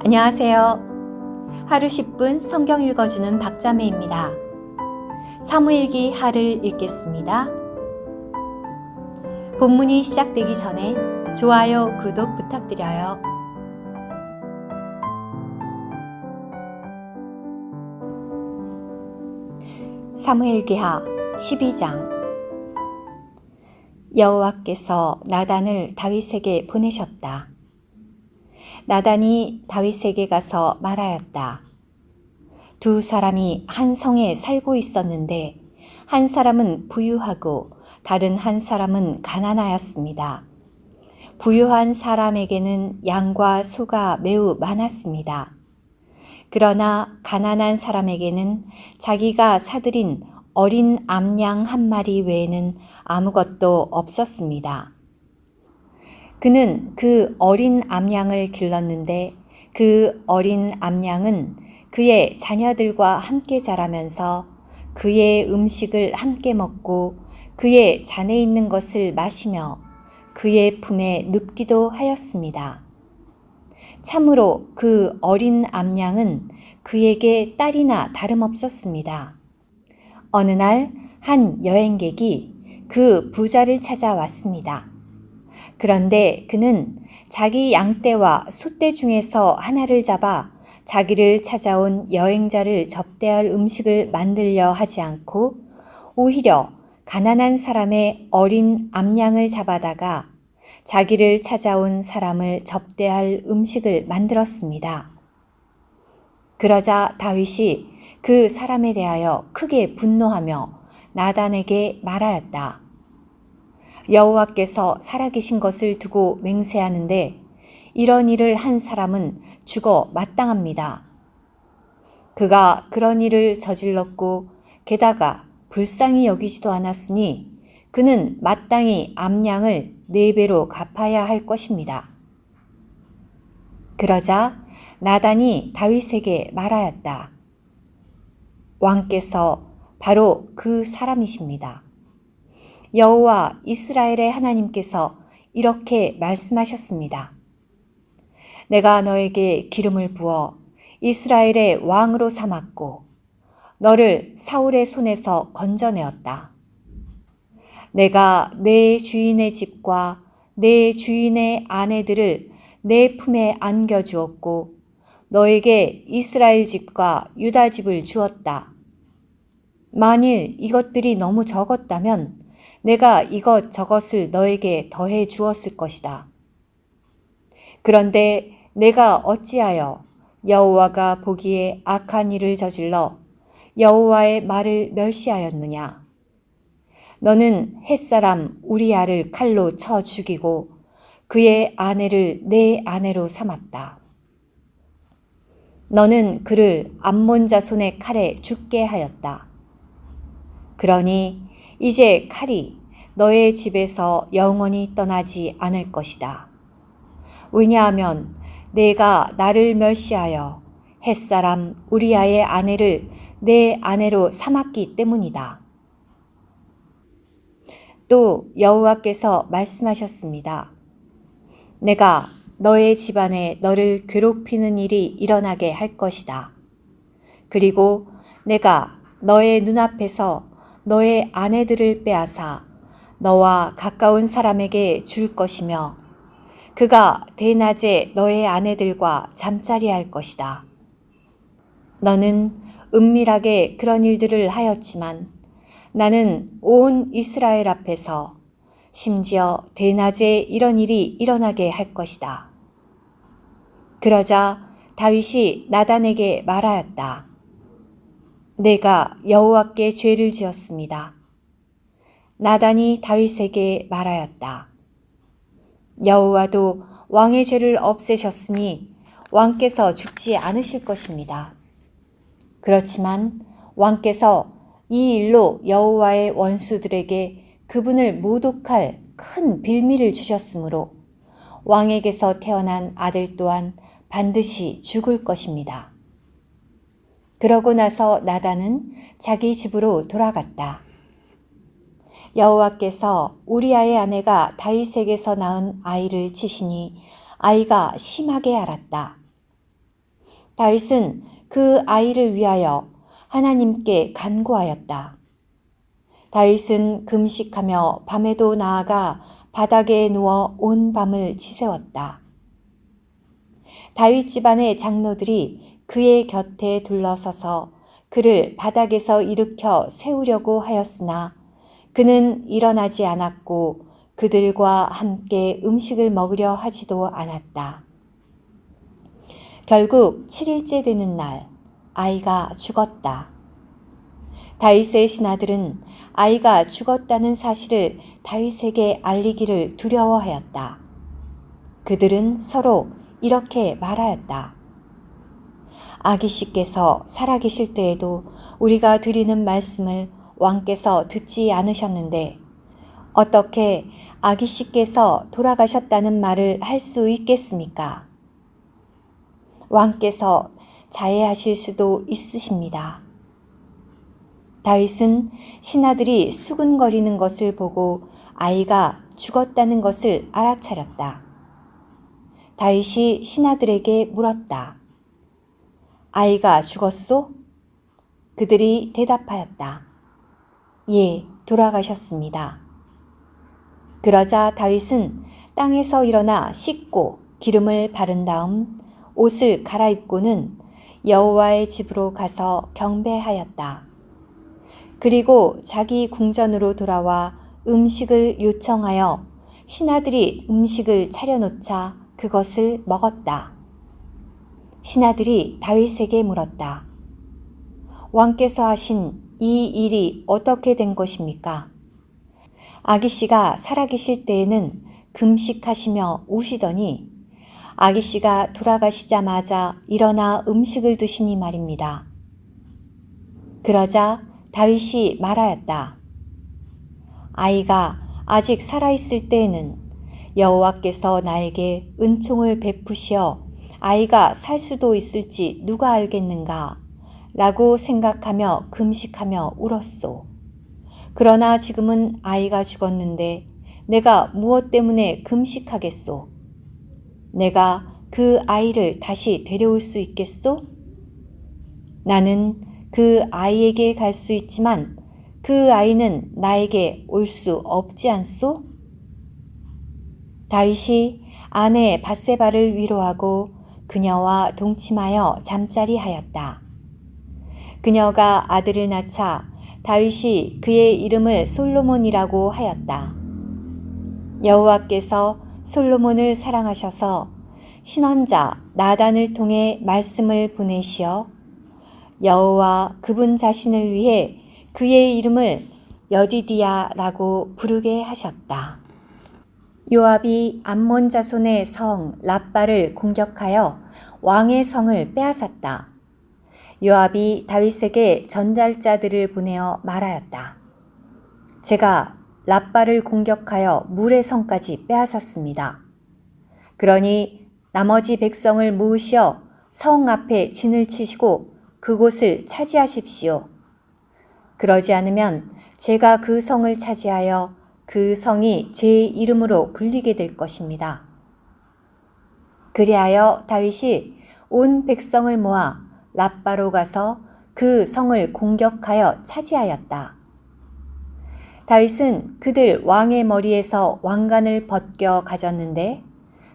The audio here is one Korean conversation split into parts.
안녕하세요. 하루 10분 성경 읽어주는 박자매입니다. 사무엘기 하를 읽겠습니다. 본문이 시작되기 전에 좋아요, 구독 부탁드려요. 사무엘기하 12장. 여호와께서 나단을 다윗에게 보내셨다. 나단이 다윗에게 가서 말하였다. 두 사람이 한 성에 살고 있었는데 한 사람은 부유하고 다른 한 사람은 가난하였습니다. 부유한 사람에게는 양과 소가 매우 많았습니다. 그러나 가난한 사람에게는 자기가 사들인 어린 암양 한 마리 외에는 아무것도 없었습니다. 그는 그 어린 암양을 길렀는데 그 어린 암양은 그의 자녀들과 함께 자라면서 그의 음식을 함께 먹고 그의 잔에 있는 것을 마시며 그의 품에 눕기도 하였습니다. 참으로 그 어린 암양은 그에게 딸이나 다름없었습니다. 어느 날 한 여행객이 그 부자를 찾아왔습니다. 그런데 그는 자기 양떼와 소떼 중에서 하나를 잡아 자기를 찾아온 여행자를 접대할 음식을 만들려 하지 않고 오히려 가난한 사람의 어린 암양을 잡아다가 자기를 찾아온 사람을 접대할 음식을 만들었습니다. 그러자 다윗이 그 사람에 대하여 크게 분노하며 나단에게 말하였다. 여호와께서 살아계신 것을 두고 맹세하는데 이런 일을 한 사람은 죽어 마땅합니다. 그가 그런 일을 저질렀고 게다가 불쌍히 여기지도 않았으니 그는 마땅히 암양을 4배로 갚아야 할 것입니다. 그러자 나단이 다윗에게 말하였다. 왕께서 바로 그 사람이십니다. 여호와 이스라엘의 하나님께서 이렇게 말씀하셨습니다. 내가 너에게 기름을 부어 이스라엘의 왕으로 삼았고 너를 사울의 손에서 건져내었다. 내가 내 주인의 집과 내 주인의 아내들을 내 품에 안겨주었고 너에게 이스라엘 집과 유다 집을 주었다. 만일 이것들이 너무 적었다면 내가 이것저것을 너에게 더해 주었을 것이다. 그런데 내가 어찌하여 여호와가 보기에 악한 일을 저질러 여호와의 말을 멸시하였느냐? 너는 햇사람 우리아를 칼로 쳐 죽이고 그의 아내를 내 아내로 삼았다. 너는 그를 암몬 자손의 칼에 죽게 하였다. 그러니 이제 칼이 너의 집에서 영원히 떠나지 않을 것이다. 왜냐하면 내가 나를 멸시하여 햇사람 우리아의 아내를 내 아내로 삼았기 때문이다. 또 여호와께서 말씀하셨습니다. 내가 너의 집안에 너를 괴롭히는 일이 일어나게 할 것이다. 그리고 내가 너의 눈앞에서 너의 아내들을 빼앗아 너와 가까운 사람에게 줄 것이며 그가 대낮에 너의 아내들과 잠자리할 것이다. 너는 은밀하게 그런 일들을 하였지만 나는 온 이스라엘 앞에서 심지어 대낮에 이런 일이 일어나게 할 것이다. 그러자 다윗이 나단에게 말하였다. 내가 여호와께 죄를 지었습니다. 나단이 다윗에게 말하였다. 여호와도 왕의 죄를 없애셨으니 왕께서 죽지 않으실 것입니다. 그렇지만 왕께서 이 일로 여호와의 원수들에게 그분을 모독할 큰 빌미를 주셨으므로 왕에게서 태어난 아들 또한 반드시 죽을 것입니다. 그러고 나서 나단은 자기 집으로 돌아갔다. 여호와께서 우리아의 아내가 다윗에게서 낳은 아이를 치시니 아이가 심하게 앓았다. 다윗은 그 아이를 위하여 하나님께 간구하였다. 다윗은 금식하며 밤에도 나아가 바닥에 누워 온 밤을 지새웠다. 다윗 집안의 장로들이 그의 곁에 둘러서서 그를 바닥에서 일으켜 세우려고 하였으나 그는 일어나지 않았고 그들과 함께 음식을 먹으려 하지도 않았다. 결국 7일째 되는 날 아이가 죽었다. 다윗의 신하들은 아이가 죽었다는 사실을 다윗에게 알리기를 두려워하였다. 그들은 서로 이렇게 말하였다. 아기씨께서 살아계실 때에도 우리가 드리는 말씀을 왕께서 듣지 않으셨는데 어떻게 아기씨께서 돌아가셨다는 말을 할 수 있겠습니까? 왕께서 자해하실 수도 있으십니다. 다윗은 신하들이 수군거리는 것을 보고 아이가 죽었다는 것을 알아차렸다. 다윗이 신하들에게 물었다. 아이가 죽었소? 그들이 대답하였다. 예, 돌아가셨습니다. 그러자 다윗은 땅에서 일어나 씻고 기름을 바른 다음 옷을 갈아입고는 여호와의 집으로 가서 경배하였다. 그리고 자기 궁전으로 돌아와 음식을 요청하여 신하들이 음식을 차려놓자 그것을 먹었다. 신하들이 다윗에게 물었다. 왕께서 하신 이 일이 어떻게 된 것입니까? 아기씨가 살아계실 때에는 금식하시며 우시더니 아기씨가 돌아가시자마자 일어나 음식을 드시니 말입니다. 그러자 다윗이 말하였다. 아이가 아직 살아있을 때에는 여호와께서 나에게 은총을 베푸시어 아이가 살 수도 있을지 누가 알겠는가 라고 생각하며 금식하며 울었소. 그러나 지금은 아이가 죽었는데 내가 무엇 때문에 금식하겠소? 내가 그 아이를 다시 데려올 수 있겠소? 나는 그 아이에게 갈 수 있지만 그 아이는 나에게 올 수 없지 않소? 다윗이 아내 밧세바를 위로하고 그녀와 동침하여 잠자리하였다. 그녀가 아들을 낳자 다윗이 그의 이름을 솔로몬이라고 하였다. 여호와께서 솔로몬을 사랑하셔서 신원자 나단을 통해 말씀을 보내시어 여호와 그분 자신을 위해 그의 이름을 여디디야라고 부르게 하셨다. 요압이 암몬 자손의 성 랍바를 공격하여 왕의 성을 빼앗았다. 요압이 다윗에게 전달자들을 보내어 말하였다. 제가 랍바를 공격하여 물의 성까지 빼앗았습니다. 그러니 나머지 백성을 모으시어 성 앞에 진을 치시고 그곳을 차지하십시오. 그러지 않으면 제가 그 성을 차지하여 그 성이 제 이름으로 불리게 될 것입니다. 그리하여 다윗이 온 백성을 모아 랍바로 가서 그 성을 공격하여 차지하였다. 다윗은 그들 왕의 머리에서 왕관을 벗겨 가졌는데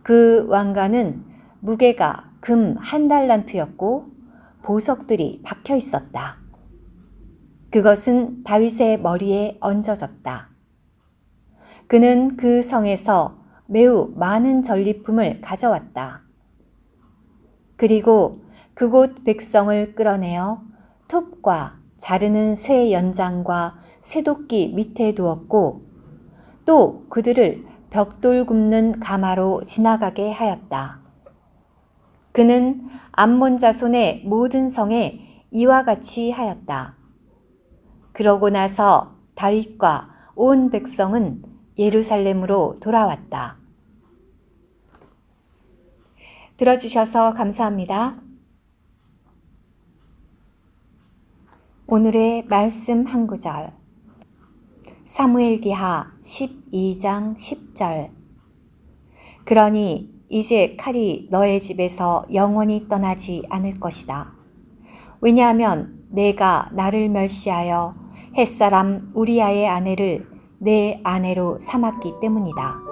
그 왕관은 무게가 금 1달란트였고 보석들이 박혀 있었다. 그것은 다윗의 머리에 얹어졌다. 그는 그 성에서 매우 많은 전리품을 가져왔다. 그리고 그곳 백성을 끌어내어 톱과 자르는 쇠 연장과 쇠도끼 밑에 두었고 또 그들을 벽돌 굽는 가마로 지나가게 하였다. 그는 암몬 자손의 모든 성에 이와 같이 하였다. 그러고 나서 다윗과 온 백성은 예루살렘으로 돌아왔다. 들어주셔서 감사합니다. 오늘의 말씀 한 구절. 사무엘기하 12장 10절. 그러니 이제 칼이 너의 집에서 영원히 떠나지 않을 것이다. 왜냐하면 내가 나를 멸시하여 햇사람 우리아의 아내를 내 아내로 삼았기 때문이다.